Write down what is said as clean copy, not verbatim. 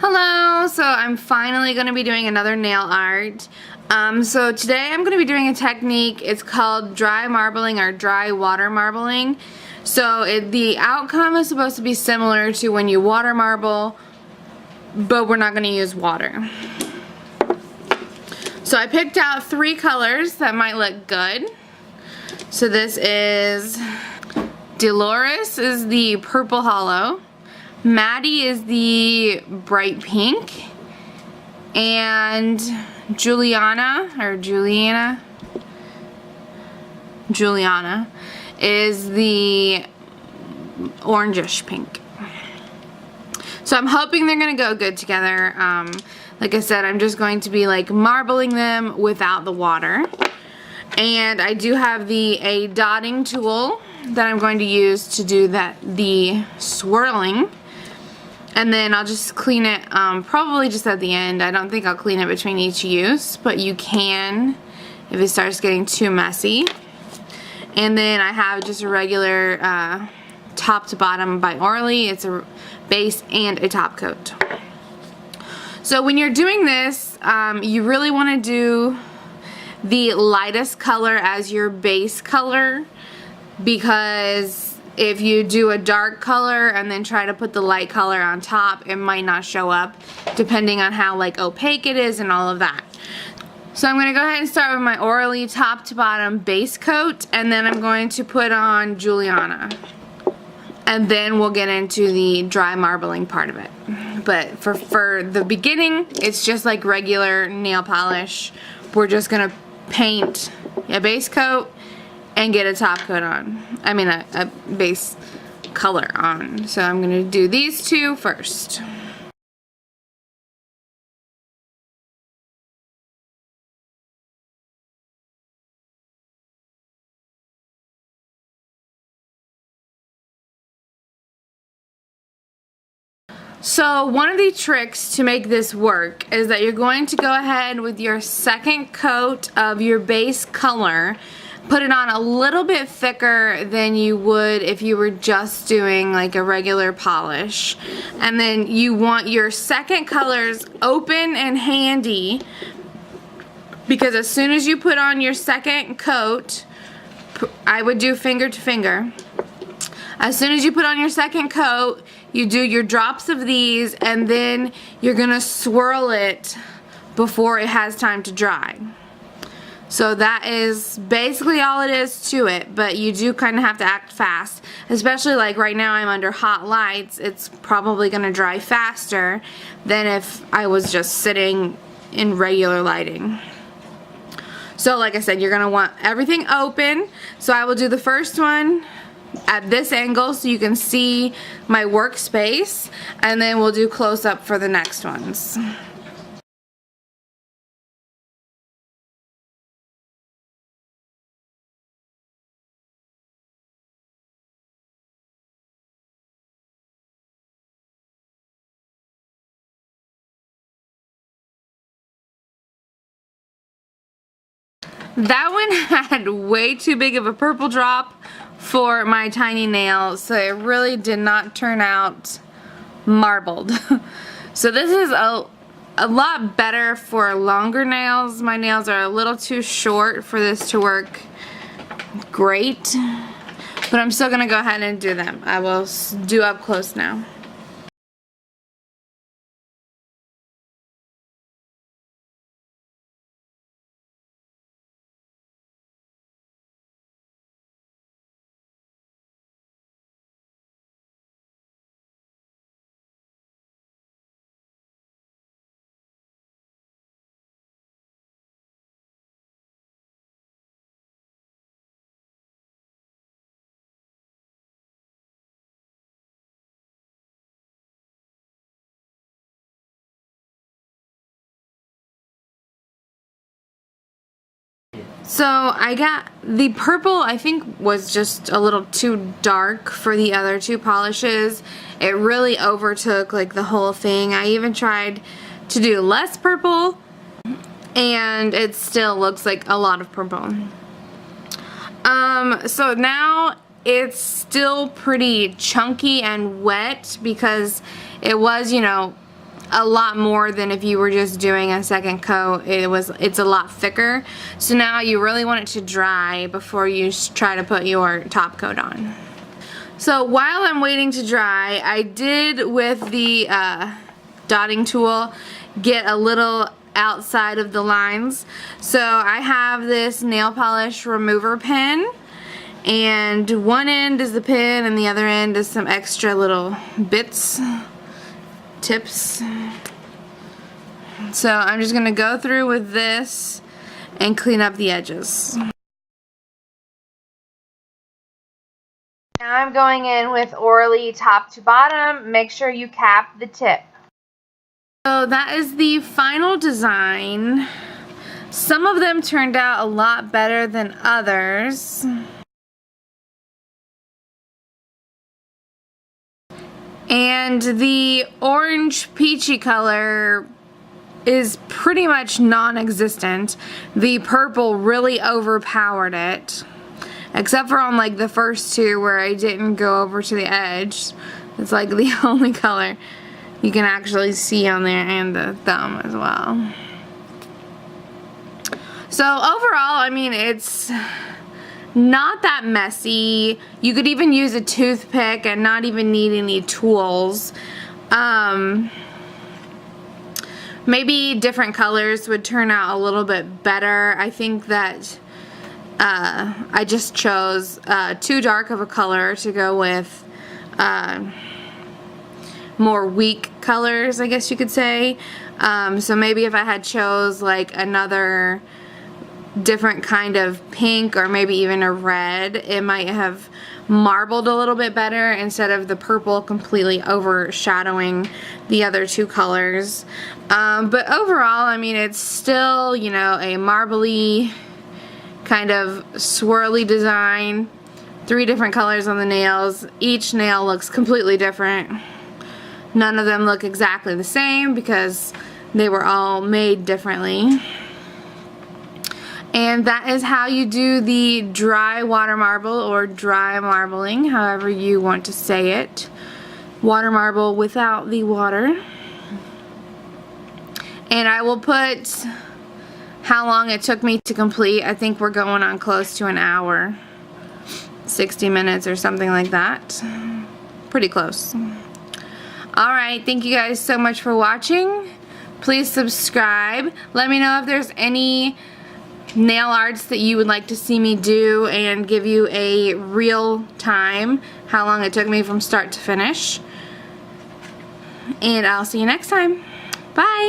Hello, so I'm finally going to be doing another nail art. So today I'm going to be doing a technique. It's called dry marbling or dry water marbling. So the outcome is supposed to be similar to when you water marble, but we're not going to use water. So I picked out 3 colors that might look good. So this is Delores is the purple hollow. Maddy is the bright pink, and Juliana is the orangish pink. So I'm hoping they're gonna go good together. Like I said, I'm just going to be like marbling them without the water. And I do have a dotting tool that I'm going to use to do the swirling. And then I'll just clean it probably just at the end. I don't think I'll clean it between each use, but you can if it starts getting too messy. And then I have just a regular top to bottom by Orly. It's a base and a top coat. So when you're doing this, you really want to do the lightest color as your base color, because if you do a dark color and then try to put the light color on top, it might not show up depending on how like opaque it is and all of that. So I'm going to go ahead and start with my Orly top to bottom base coat, and then I'm going to put on Juliana. And then we'll get into the dry marbling part of it. But for the beginning, it's just like regular nail polish. We're just going to paint a base coat and get a top coat on. I mean a base color on. So I'm going to do these 2 first. So one of the tricks to make this work is that you're going to go ahead with your second coat of your base color, put it on a little bit thicker than you would if you were just doing like a regular polish. And then you want your second colors open and handy, because as soon as you put on your second coat, I would do finger to finger. As soon as you put on your second coat, you do your drops of these, and then you're gonna swirl it before it has time to dry. So that is basically all it is to it, but you do kind of have to act fast, especially like right now I'm under hot lights. It's probably gonna dry faster than if I was just sitting in regular lighting. So like I said, you're gonna want everything open. So I will do the first one at this angle so you can see my workspace, and then we'll do close up for the next ones. That one had way too big of a purple drop for my tiny nail, so it really did not turn out marbled. So this is a lot better for longer nails. My nails are a little too short for this to work great, but I'm still gonna go ahead and do them. I will do up close now. So I got the purple, I think was just a little too dark for the other 2 polishes. It really overtook like the whole thing. I even tried to do less purple and it still looks like a lot of purple. So now it's still pretty chunky and wet because it was, you know, a lot more than if you were just doing a second coat. It's a lot thicker. So now you really want it to dry before you try to put your top coat on. So while I'm waiting to dry, I did with the dotting tool get a little outside of the lines. So I have this nail polish remover pen, and one end is the pin and the other end is some extra little bits, tips. So I'm just going to go through with this and clean up the edges. Now I'm going in with Orly top to bottom. Make sure you cap the tip. So that is the final design. Some of them turned out a lot better than others. And the orange peachy color is pretty much non-existent. The purple really overpowered it. Except for on like the first two where I didn't go over to the edge. It's like the only color you can actually see on there, and the thumb as well. So overall, I mean, it's not that messy. You could even use a toothpick and not even need any tools. Maybe different colors would turn out a little bit better. I think that I just chose too dark of a color to go with more weak colors, I guess you could say. So maybe if I had chose like another different kind of pink or maybe even a red, it might have marbled a little bit better instead of the purple completely overshadowing the other two colors. But overall, I mean, it's still, you know, a marbly kind of swirly design. 3 different colors on the nails. Each nail looks completely different. None of them look exactly the same because they were all made differently. And that is how you do the dry water marble, or dry marbling, however you want to say it. Water marble without the water. And I will put how long it took me to complete. I think we're going on close to an hour. 60 minutes or something like that. Pretty close. Alright, thank you guys so much for watching. Please subscribe. Let me know if there's any nail arts that you would like to see me do and give you a real time, how long it took me from start to finish. And I'll see you next time. Bye!